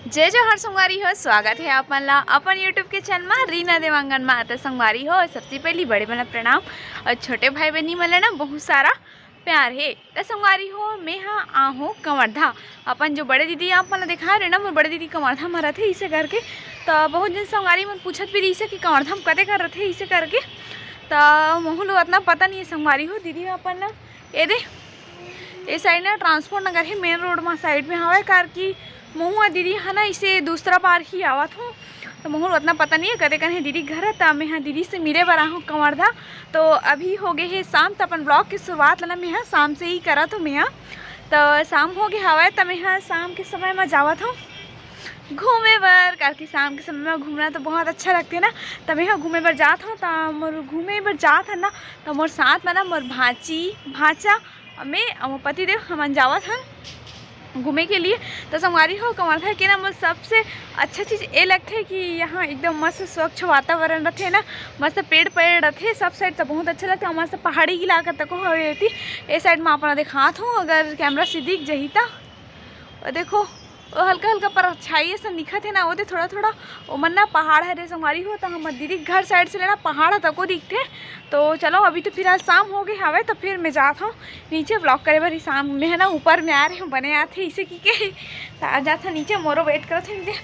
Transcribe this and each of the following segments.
जय जोहार संगवारी हो। स्वागत है आप मन ला अपन यूट्यूब के चैनल में रीना देवांगन में। तो संगवारी हो, सबसे पहली बड़े मन प्रणाम और छोटे भाई बहनी मन ना बहुत सारा प्यार है। तो संगवारी हो, मैं हाँ आहूँ कवर्धा। अपन जो बड़े दीदी आप मन दिखा रहे ना, वो बड़े दीदी कवर्धा में रहते इसे करके। तो बहुत जन संगवारी मन पूछत भी रही से कि कवर्धा में कदे कर रहे इसे करके। तो महू लोग इतना पता नहीं है संगवारी हो। दीदी अपन ना ये दे ये साइड ना ट्रांसपोर्ट नगर है, मेन रोड में साइड में हवा कार की महू दीदी है ना, इसे दूसरा बार ही आवत हूँ। तो महू उतना पता नहीं है कदे कने दीदी घर है। तो मैं हाँ दीदी से मिले बरा हूँ कवर्धा। तो अभी हो गए है शाम। तो अपन ब्लॉग की शुरुआत लेना मैं हाँ शाम से ही करा तो मैं हाँ तो शाम हो गए हवा। तो मैं हाँ शाम के समय में जावत हूँ घूमे बर, क्योंकि शाम के समय में घूमना तो बहुत अच्छा लगते है ना। तो मैं हाँ घूमे बर जात हूँ। तो मोर घूमे बर जात है ना, तो मोर साथ में ना मोर भाची भाचा मैं और पति देव हम जावत हैं घूमे के लिए। तो संगवारी हो कवर्धा के ना मुझे सबसे अच्छा चीज़ ये लगता है कि यहाँ एकदम मस्त स्वच्छ वातावरण रहते है ना, मस्त पेड़ पेड़ रहते सब साइड। तो बहुत अच्छा लगता है। मस्त पहाड़ी इलाका तक हो रहती ये साइड में अपना दिखात हूँ। अगर कैमरा से दिख जही तो देखो वो हल्का हल्का पर छाई सब दिखत है ना, वो थोड़ा थोड़ा वो मन ना पहाड़ है रे संगवारी हो। तो हम दीदी घर साइड से लेना पहाड़ तक को दिखते। तो चलो अभी तो फिलहाल शाम हो गई हवे। तो फिर मैं जाता हूँ नीचे ब्लॉग करे बारी। शाम में है ना ऊपर में आ रहे हूँ बने आते इसे की के। तो आ जाता नीचे मोरो वेट करते थे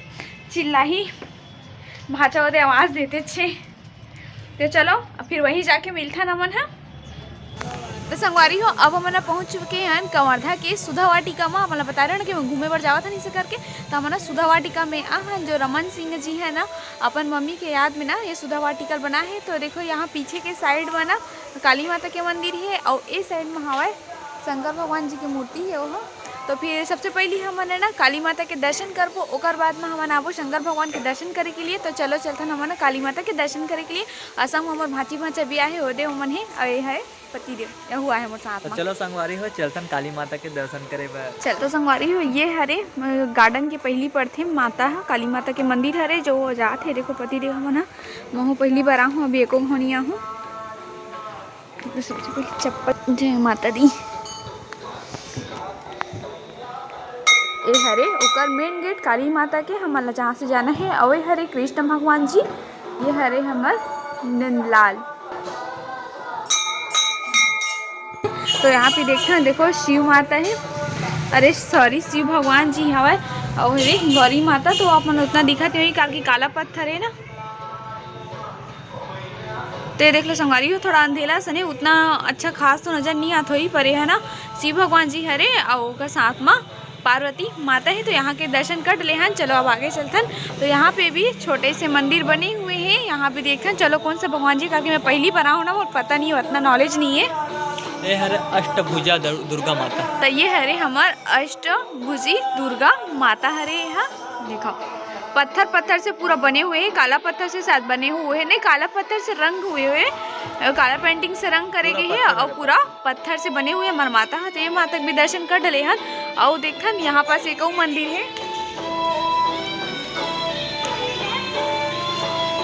चिल्ला ही भाचा वो आवाज़ देते छे। तो चलो फिर वहीं जाके मिलता ना मन है। तो संगवारी हो अब हमने पहुंच चुके हैं कवर्धा के सुधा वाटिका में। हमने बता रहे हैं कि मैं घूमे पर जावा था नहीं से करके। तो हमारा सुधा वाटिका में जो रमन सिंह जी है ना, अपन मम्मी के याद में ना ये सुधा वाटिका बना है। तो देखो यहाँ पीछे के साइड में ना काली माता के मंदिर है और इस साइड में हवा शंकर भगवान जी की मूर्ति है वो। तो फिर सबसे पहले हमने ना काली माता के दर्शन करबो, ओकर बाद में हम आबो शंकर भगवान के दर्शन करे के लिए। तो चलो चलते हम काली माता के दर्शन करे के लिए। असम हमार भाची भाचा बिया है ओदे मन है और है पति देव यह हुआ है मोर साथ में। तो चलो संगवारी हो चलतन काली माता के दर्शन करे बर। चल तो संगवारी हो ये हरे गार्डन के पहली पड़थे माता है काली माता के मंदिर हरे जो जात है। देखो पति देव मन महू पहली बार आहूँ, अभी एको होनिया हूँ। तो सबसे पहले चप्पल जय माता दी ए हरे ओकर मेन गेट काली माता के हमन जहाँ से जाना है। और हरे कृष्ण भगवान जी, ये हरे हमर नंदलाल। तो यहाँ पे देखना देखो शिव माता है, अरे सॉरी शिव भगवान जी हवा और हरे गौरी माता। तो अपन उतना दिखत नहीं क्योंकि काला पत्थर है ना। तो ये देख लो संगवारी हो थोड़ा अंधेला सने उतना अच्छा खास तो नजर नहीं आता ही पर है ना। शिव भगवान जी हरे और साथ में पार्वती माता है। तो यहाँ के दर्शन कर ले हैं। चलो अब आगे चलतन। तो यहाँ पे भी छोटे से मंदिर बने हुए हैं। यहाँ पे देखते चलो कौन सा भगवान जी, क्योंकि मैं पहली बार हूँ ना, वो पता नहीं उतना नॉलेज नहीं है। ये हरे अष्टभुजा दुर्गा माता। तो ये हरे हमार अष्टभुजी दुर्गा माता हरे। यहाँ देखो पत्थर पत्थर से पूरा बने हुए हैं, काला पत्थर से साथ बने हुए हैं, नहीं काला पत्थर से रंग हुए हुए, काला पेंटिंग से रंग करे गए हैं और पूरा पत्थर से बने हुए हमार माता है। तो ये माता भी दर्शन कर डले हैं। और देखन यहाँ पास एक और मंदिर है।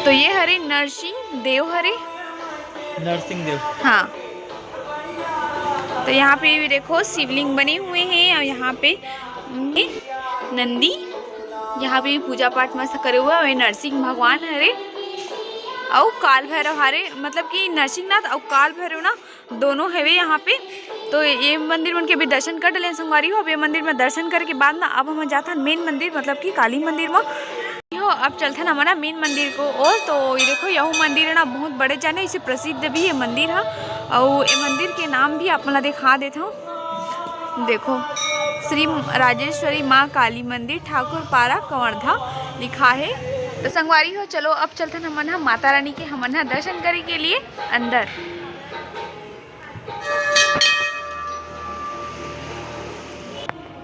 तो ये हरे नरसिंह देव हरे, नरसिंह देव हाँ। तो यहाँ पे भी देखो शिवलिंग बने हुए हैं और यहाँ पे नंदी, यहाँ पे पूजा पाठ मस्त करे हुआ है। नरसिंह भगवान हरे और काल भैरव हरे, मतलब कि नरसिंहनाथ और काल भैरव ना दोनों है यहाँ पे। तो ये मंदिर उनके भी दर्शन कर डले संगवारी हो। अब ये मंदिर में दर्शन करके बाद ना अब हम जाता मेन मंदिर, मतलब कि काली मंदिर में हो। अब चलते ना हमारा मेन मंदिर को। और तो ये देखो यह मंदिर है ना बहुत बड़े जाने, इसे प्रसिद्ध भी ये मंदिर है। और ये मंदिर के नाम भी आप मला दिखा देता हूँ। देखो श्री राजेश्वरी माँ काली मंदिर ठाकुर पारा कवर्धा लिखा है। तो संगवारी हो चलो अब चलते हैं हमन माता रानी के हमन दर्शन करे के लिए अंदर।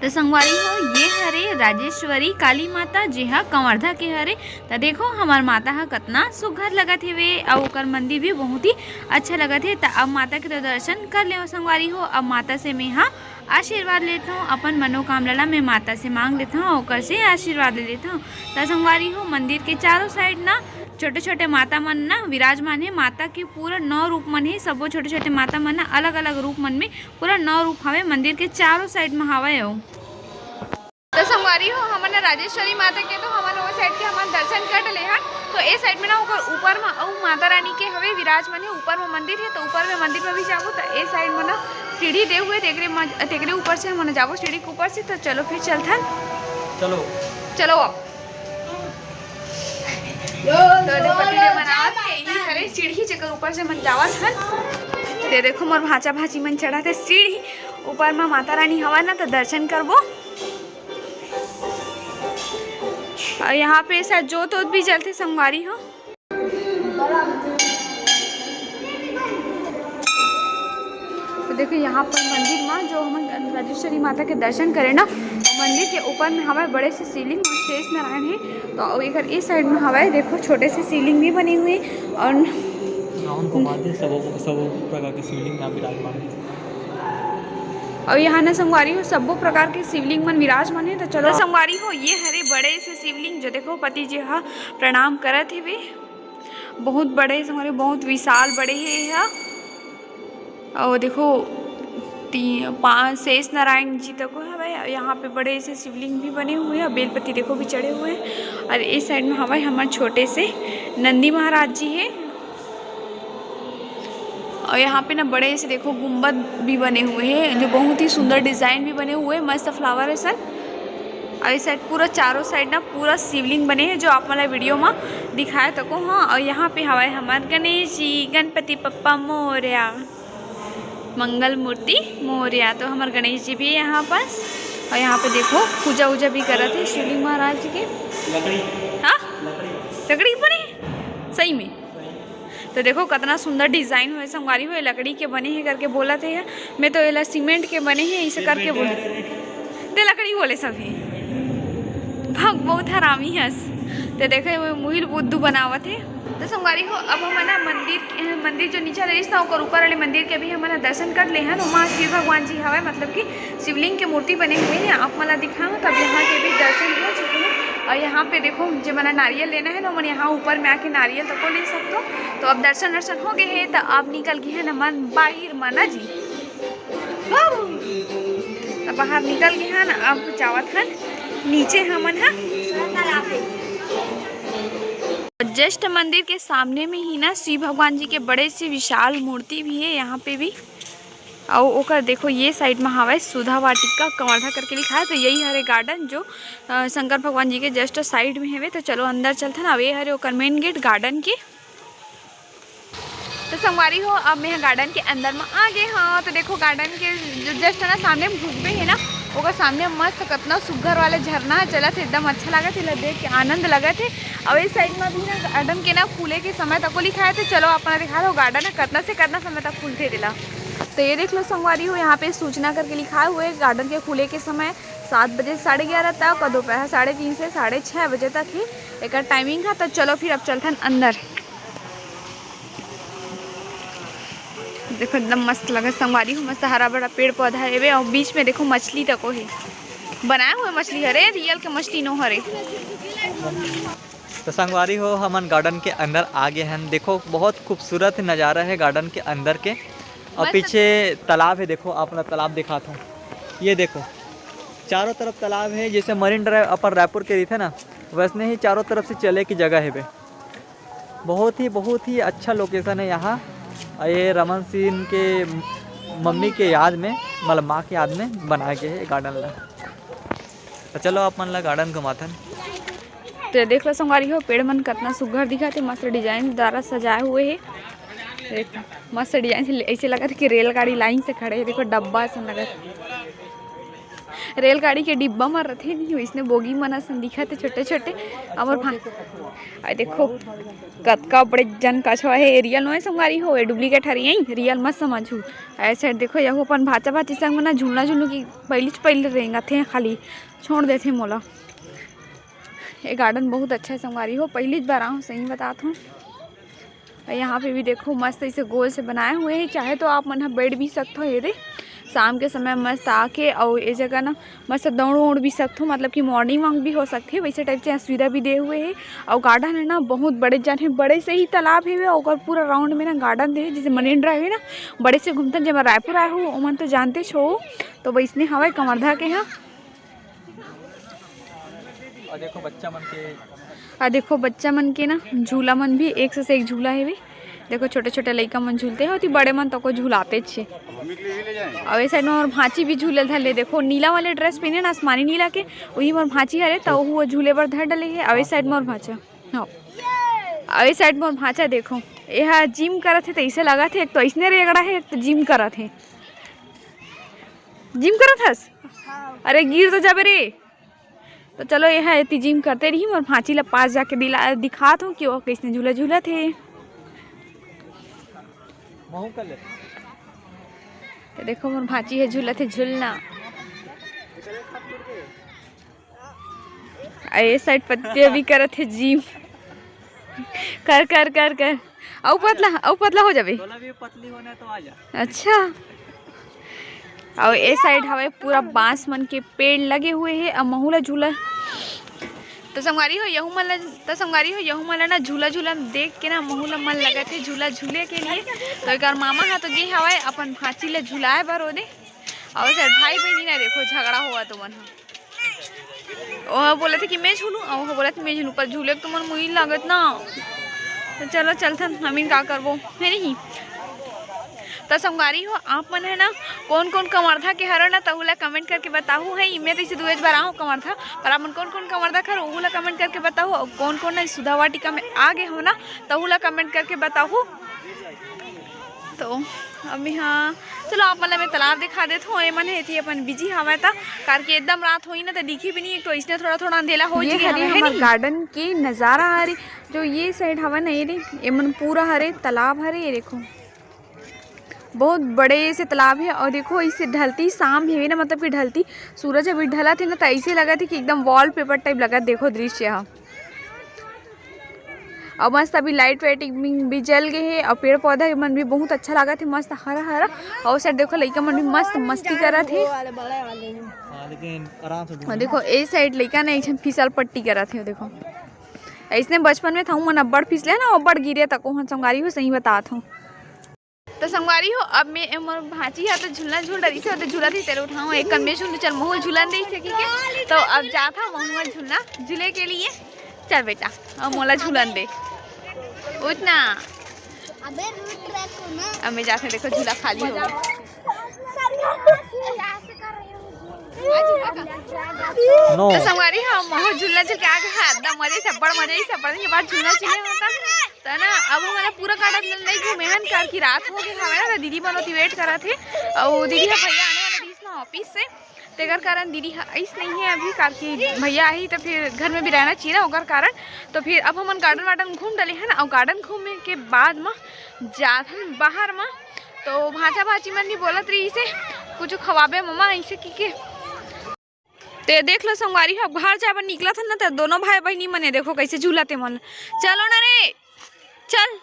तो संगवारी हो ये हरे राजेश्वरी काली माता जी हाँ कवर्धा के हरे। तो देखो हमार माता हा कितना सुघर लगत है और ओकर मंदिर भी बहुत ही अच्छा लगत है। तो अब माता के तो दर्शन कर ले संगवारी हो। अब माता से मैं हाँ आशीर्वाद लेता हूँ, अपन मनोकामना मैं माता से मांग लेता हूँ, ओकर से आशीर्वाद ले लेता हूँ। तो संगवारी हो मंदिर के चारों साइड ना छोटे छोटे माता मन ना विराजमान है। माता के पूरा 9 रूप मन है, सबो छोटे छोटे माता मन ना अलग अलग रूप मन में पूरा 9 रूप हवे मंदिर के चारों साइड में हवा है। तो संगवारी हो हमने राजेश्वरी माता के तो हमन वो साइड के हमन दर्शन कर ले हन। तो ए साइड में ना ओकर ऊपर में और माता रानी के हवे विराजमान है, ऊपर में मंदिर है। तो ऊपर में मंदिर में भी जाबो तो ए साइड में ना सीढ़ी दे हुए तेकरे ऊपर से हमन जाबो सीढ़ी के ऊपर से। तो चलो फिर चलथन, चलो चलो अब तो देखो वीडियो बनावत है यही करे सीढ़ी जगह ऊपर से मन जावत हन। ते देखो मोर भाचा भाची मन चढ़ा थे सीढ़ी ऊपर में माता रानी हवा ना तो दर्शन करबो। और यहाँ पे शायद जोत वोत भी जलते संगवारी हो। तो देखो यहाँ पर मंदिर में जो हम राजेश्वरी माता के दर्शन करें ना, मंदिर के ऊपर में हमारे बड़े से शिवलिंग और शेष नारायण है। तो इधर इस साइड में हवाए देखो छोटे से शिवलिंग भी बनी हुई और सब प्रकार के शिवलिंग यहाँ विराजमान है। और यहाँ ना संगवारी हो सबो प्रकार के शिवलिंग मन विराजमान है। तो चलो संगवारी हो ये हरे बड़े से शिवलिंग जो देखो पति जी हा प्रणाम करत है वे बहुत बड़े संगवारी, बहुत विशाल बड़े है यह। और देखो 5 शेष नारायण जी तक हवाई यहाँ पे बड़े से शिवलिंग भी बने हुए हैं, बेलपति देखो भी चढ़े हुए हैं। और इस साइड में हवाई हमारे छोटे से नंदी महाराज जी है। और यहाँ पे ना बड़े से देखो गुंबद भी बने हुए हैं जो बहुत ही सुंदर डिज़ाइन भी बने हुए हैं, मस्त फ्लावर है सर। और इस साइड पूरा चारों साइड ना पूरा शिवलिंग बने हैं जो आप वाला वीडियो में दिखाए तको। हाँ और यहाँ पे हवाए हमारे गणेश जी गणपति पप्पा मोरया मंगल मूर्ति मोरया। तो हमारे गणेश जी भी है यहाँ पास। और यहाँ पे देखो पूजा वूजा भी कर रहे थे शिवलिंग महाराज जी के। हाँ लकड़ी बने सही में। तो देखो कितना सुंदर डिज़ाइन हुए संगवारी हुए लकड़ी के बने हैं करके बोला थे। मैं तो ये सीमेंट के बने हैं इसे करके बोले ते लकड़ी बोले सभी भग बहुत हरामी है। तो देखो वो मुहिल बुद्धू बनावत है। तो संगवारी हो अब हम ना मंदिर जो नीचे रही था और ऊपर वाले मंदिर के भी हम दर्शन कर ले हैं। वहाँ शिव भगवान जी हवा मतलब कि शिवलिंग के मूर्ति बने हुए हैं आप मला दिखाऊँ तब यहाँ के भी दर्शन हो चुके हैं। और यहाँ पे देखो जो मैंने नारियल लेना है ना मन यहाँ ऊपर में आके नारियल तक को ले सकते हो। तो अब दर्शन हो गए हैं तो आप निकल गए हैं ना मन बाहर मना जी तो बाहर निकल गए हैं ना अब जावत है नीचे हमन है। जस्ट मंदिर के सामने में ही ना शिव भगवान जी के बड़े से विशाल मूर्ति भी है यहाँ पे भी। और ओकर देखो ये साइड में हवा सुधा वाटिका कवर्धा करके लिखा है। तो यही हरे गार्डन जो शंकर भगवान जी के जस्ट साइड में है। तो चलो अंदर चलते ना वे हरे ओकर मेन गेट गार्डन के। तो संगवारी हो अब मैं गार्डन के अंदर में आ गए। हाँ तो देखो गार्डन के जो जस्ट ना सामने भूखबे है ना ओकर सामने मस्त कितना सुघर वाले झरना चला थे एकदम अच्छा लगा थे देख के आनंद लगा थे। और इस साइड में भी ना गार्डन के ना खुले के समय तक को लिखा है। तो चलो अपना दिखा दो गार्डन है कितना से कितना समय तक खुलते दिला। तो ये देख लो संगवारी हो यहाँ पे सूचना करके लिखा हुआ है गार्डन के खुले के समय 7 बजे से 11:30 तक और दोपहर 3:30 से 6:30 बजे तक ही एक टाइमिंग है। तो चलो फिर अब चलते हैं अंदर। देखो एकदम मस्त लगा संगवारी हो मस्त हरा भरा पेड़ पौधा है और बीच में देखो मछली तक है बनाए हुए मछली हरे रियल के मछली नो हरे। तो संगवारी हो हमन गार्डन के अंदर आ गए हैं। देखो बहुत खूबसूरत नज़ारा है गार्डन के अंदर के। और पीछे तालाब है देखो आप तालाब दिखाता हूँ। ये देखो चारों तरफ तालाब है जैसे मरीन ड्राइव अपन रायपुर के थे ना वैसे ही चारों तरफ से चले की जगह है बे। बहुत ही अच्छा लोकेशन है यहाँ। ये रमन सिंह के मम्मी के याद में मतलब माँ के याद में बनाया गया है गार्डन ला। तो चलो अपन ला गार्डन घुमाथन। तो देख लो संगवारी हो पेड़ मन कितना सुघर दिखा थे मस्त डिजाइन द्वारा सजाए हुए है। देखो मस्त डिजाइन से ऐसे लगा था कि रेलगाड़ी लाइन से खड़े है। देखो डब्बा ऐसा लगा रेलगाड़ी के डिब्बा में रथे नहीं हो इसने बोगी मना सन दिखा थे छोटे छोटे। और देखो कतका बड़े जन कछवा है रियल नो है संगवारी हो डुप्लीकेट हरी यही रियल मत समझू। ऐसे देखो यह अपन भाचा भाची संग मना झूलना झूलू की पहले रहेंगे थे खाली छोड़ देते मोला। ये गार्डन बहुत अच्छा है संगवारी हो पहली बार आऊँ सही बताता हूँ। यहाँ पे भी देखो मस्त इसे गोल से बनाए हुए हैं चाहे तो आप मन बैठ भी सकते हो। ये शाम के समय मस्त आके और ये जगह ना मस्त दौड़ भी सकते हो मतलब कि मॉर्निंग वॉक भी हो सकती है वैसे टाइप से सुविधा भी दे हुए है। और गार्डन है ना बहुत बड़े जन है बड़े से ही तालाब है और पूरा राउंड में ना गार्डन दे जैसे मरीन ड्राइव है ना बड़े से घूमते जब मैं रायपुर आए हूँ मन तो जानते छो। तो वैसने हवा कवर्धा के यहाँ और देखो बच्चा मन के देखो बच्चा मन के ना झूला मन भी एक से एक झूला है भी। देखो छोटे छोटे लइका मन झूलते हैं और बड़े मन तो को झूलाते छे। और इस साइड में और भांची भी झूले धले। देखो नीला वाले ड्रेस पहने ना आसमानी नीला के, वही मोर भांची हरे तो वो झूले पर धर डले है। और इस साइड में और भांचा हाँ, और इस साइड में और भांचा देखो यह जिम करत है तो ऐसे लगा थे एक तो ऐसने रेगड़ा है, एक तो जिम करत है। जिम करत हस? अरे गिर तो जाबे रे। तो चलो यह इतनी जिम करते रही और भांची ला पास जाके दिखात हूँ कि वो कैसने झूला झूला थे। तो देखो मोर भांची है झूला थे झूलना। ये साइड पत्ते भी करत है जिम कर कर कर कर। औ पतला हो जाबे। पतली होना तो आ जा। अच्छा। और ये साइड हवे पूरा बांस मन के पेड़ लगे हुए हैं और महूला झूला। तो संगवारी हो यहू मन ना झूला झूला देख के ना महूला मन लगा थे झूला झूले के लिए। तो एक मामा हा तो गे हवाए अपन भांची ले झुलाए बर ओदे। और सर भाई बहनी ना देखो झगड़ा हुआ तो मन वो बोले थे कि मैं झूलूं और वो बोला था मैं झूलूं, पर झूले तो मन मुझे लागत ना। तो चलो चलथन हमीन का करबो है नहीं। तो संगवारी हो आप मन है ना कौन कौन कमरधा के हरो ना तहुला कमेंट करके बताओ है। मैं तो इसे दुएज बार आऊँ कमरधा, पर आप मन कौन कौन कमरधा खरो उहुला कमेंट करके बताओ। और कौन कौन ना सुधा वाटिका में आगे हो ना तहुला कमेंट करके बताओ। तो अभी हाँ चलो आप मतलब मैं तालाब दिखा देता हूँ। मन है थी अपन बिजी हवा था कार के एकदम रात हुई ना तो दिखी भी नहीं। एक तो इसने थोड़ा थोड़ा अंधेला हो गया। गार्डन के नज़ारा हरे जो ये साइड हवा ना ये मन पूरा हरे तालाब हरे। ये देखो बहुत बड़े से तालाब है। और देखो इसे ढलती शाम है ना, मतलब कि ढलती सूरज अभी ढला थे ना तो ऐसे लगा थे कि एकदम वॉलपेपर टाइप लगा। देखो दृश्य यहाँ और मस्त अभी लाइट वाइट भी जल गए है। और पेड़ पौधा मन भी बहुत अच्छा लगा थे मस्त हरा हरा। और साइड देखो लड़का मन भी मस्त मस्ती करा थे। और देखो ए साइड लड़का ना एक फिसल पट्टी करा थे। देखो ऐसने बचपन में था मन अब्बड़ फिसले ना अब्बड़ गिरे तक संगवारी हो सही बताता हूँ। तो संगवारी हो अब मैं मोर भांची है तो झूलना झूल रही से झूला थी तेरे उठाऊँ एक कन में झूल चल महू झूलन दे सकी के। तो अब जाता महू झूलना झूले के लिए। चल बेटा अब मोला झूलन दे उठना। अब मैं जाते देखो झूला खाली हो गया। तो संगवारी हाँ महू झूलना चल क्या एकदम मजे से बड़ मजे से पढ़ने के बाद झूलना चाहिए होता तो ना। अब हमारा पूरा काटा नहीं घूमे हन कार की रात हो गई हमारा तो दीदी बनोती वेट करा थे। और दीदी का भैया आने वाला बीच में ऑफिस से तेकर कारण दीदी ऐस नहीं है अभी कार की भैया आई तो फिर घर में भी रहना चाहिए होकर कारण। तो फिर अब हम गार्डन वार्डन घूम डले हैं ना। और गार्डन घूमने के बाद में जाथन बाहर में तो भांचा भाची मन भी बोलत रही से कुछ खवाबे मम्मा ऐसे की ते देख लो संगवारी अब घर जाए निकला था ना तो दोनों भाई बहनी मने देखो कैसे झूलाते मन। चलो ना रे चल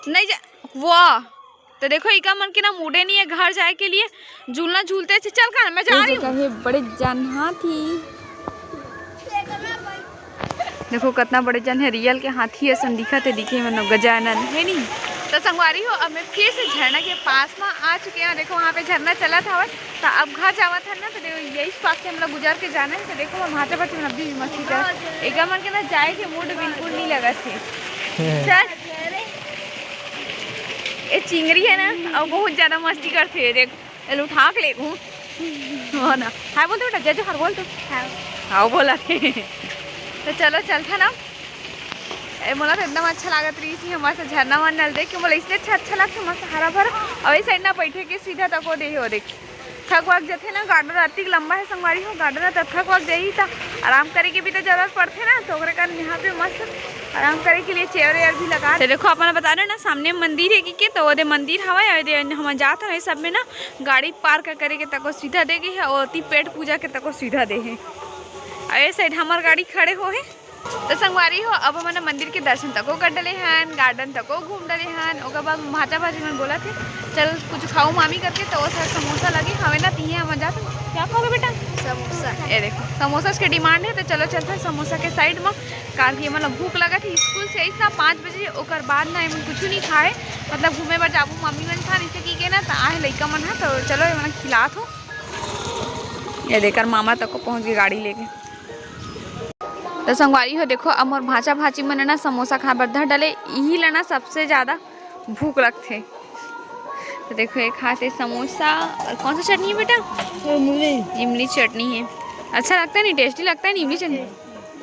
नहीं जा वाह। तो देखो इका मन के ना मूडे नहीं है घर जाए के लिए झूलना झूलते चल कर मैं जा रही हूँ। बड़े जन हाथी देखो कितना बड़े जन है रियल के हाथी है दिखा थे दिखे मन गजानन है नहीं। तो संगवारी हो अब मैं फिर से झरना के पास में आ चुके हैं। देखो वहाँ पे झरना चला था तो अब घर जावा था ना तो यही पास से हम लोग गुजर के जाना है। तो देखो हम वहाँ पर अभी भी मस्ती कर एक मन के ना जाए थे मूड बिल्कुल नहीं लगा थे। चल ये चिंगरी है ना और बहुत ज़्यादा मस्ती करते है। देख उठा के ले हो ना हाय बोलते बेटा जय हर बोल तो हाँ बोला थे। तो चलो चलता ना मोला तो एकदम अच्छा लागत रही थी हमारे से झरना वन नल देख के बोला इसलिए अच्छा लगता मस्त हरा भरा। और इस साइड ना बैठे के सीधा तक दे हो देख थक वक जाते ना गार्डन अति लंबा है संगवारी हो गार्डन तो थक वक जाही तो आराम करे के भी तो जरूरत पड़ते ना। तो कारण यहाँ पे मस्त आराम करे के लिए चेयर वेयर भी लगा। तो देखो अपना बता रहे ना सामने मंदिर है कि तो वो मंदिर हवा हम जाते हैं सब में ना गाड़ी पार्क करे के तको सीधा दे गई है और पेट पूजा के तको सीधा दे है। और ये साइड हमार गाड़ी खड़े हो है। तो संगवारी हो अब हमने मंदिर के दर्शन तको कर डले हैं गार्डन तको घूम डले हैं। और बाद भाजा भाजी में बोला थे चल कुछ खाओ मामी करके तो वो सर समोसा लगे हमें ना तीन हम जाते क्या खाओगे बेटा समोसा। ये देखो समोसा के डिमांड है तो चलो चलते समोसा के साइड में कार की मतलब भूख लगा थी स्कूल से ऐसा 5 बजे और बाद ना कुछ नहीं खाए मतलब घूमे पर जाबू मम्मी मन था इसे की के ना तो आए लड़का मन है तो चलो ये खिला हो। ये देखकर मामा तक को पहुँच गई गाड़ी लेके। तो संगवारी हो देखो अब मोर भाचा भाची मन ना समोसा खा बर धर डाले, यही लेना सबसे ज़्यादा भूख लगते। तो देखो एक खाते समोसा। और कौन सा चटनी है बेटा? इमली चटनी है। अच्छा लगता है नहीं? टेस्टी लगता है नहीं इमली चटनी?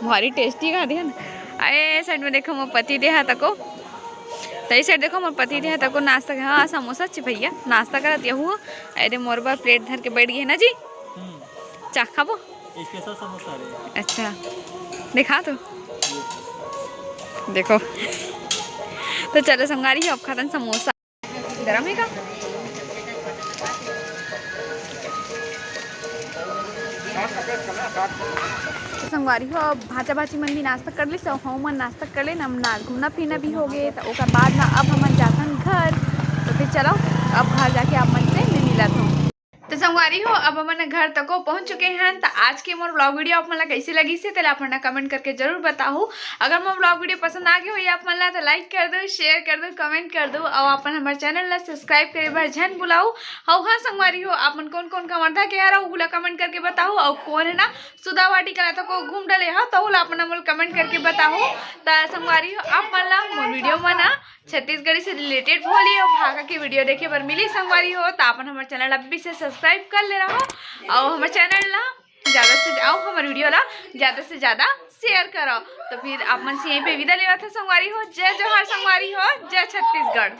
भारी टेस्टी खा दिया ना। अरे साइड में देखो मोर पति दे हाथ को, तो इस साइड देखो मोर पति दे हाथ को नाश्ता। हाँ समोसा भैया नाश्ता करत यहू। अरे मोर बार प्लेट धर के बैठ गए ना जी। चा खाबो? स्पेशल समोसा रे। अच्छा दिखा तो देखो। तो चलो संगारी अब खातन समोसा। गरम है का? तो संगवारी हो अब भाचा भाची मन भी नाश्ता कर ली, सब हम मन नाश्ता कर ले, ना घूमना फिरना भी हो गए। तो ओकर बाद ना अब हम जातन घर। तो फिर चलो अब घर जाके आप मन से मैं मिलत हूँ। तो संगवारी हो अब हमन घर तक पहुंच चुके हैं। तो आज के मोर ब्लॉग वीडियो आप मन कैसे लगी से तेला आप मन कमेंट करके जरूर बताओ। अगर मोर ब्लॉग वीडियो पसंद आ गए हो आप मन ला तो लाइक कर दो, शेयर कर दो, कमेंट कर दो और अपन हमारे चैनल ला सब्सक्राइब करे बर झन बुलाओ। और हाँ संगवारी हो आप मन कौन कौन कमरधा के आ रहा हो कमेंट करके बताओ। और कौन है ना सुधा वाटी कला तो को घूम डले हो तो अपन मोल कमेंट करके बताओ। तो संगवारी हो आप मन ला मोर वीडियो में ना छत्तीसगढ़ी से रिलेटेड भोली और भागा की वीडियो देखे पर मिली संगवारी हो। तो अपन हमारे चैनल अभी से सब्सक्राइब कर ले रहा हो और हमारे चैनल ला ज़्यादा से हमारे वीडियो ला ज़्यादा से ज़्यादा शेयर करो। तो फिर आप मन से यहीं पे विदा लेवा था संगवारी हो। जय जोहार संगवारी हो, जय छत्तीसगढ़।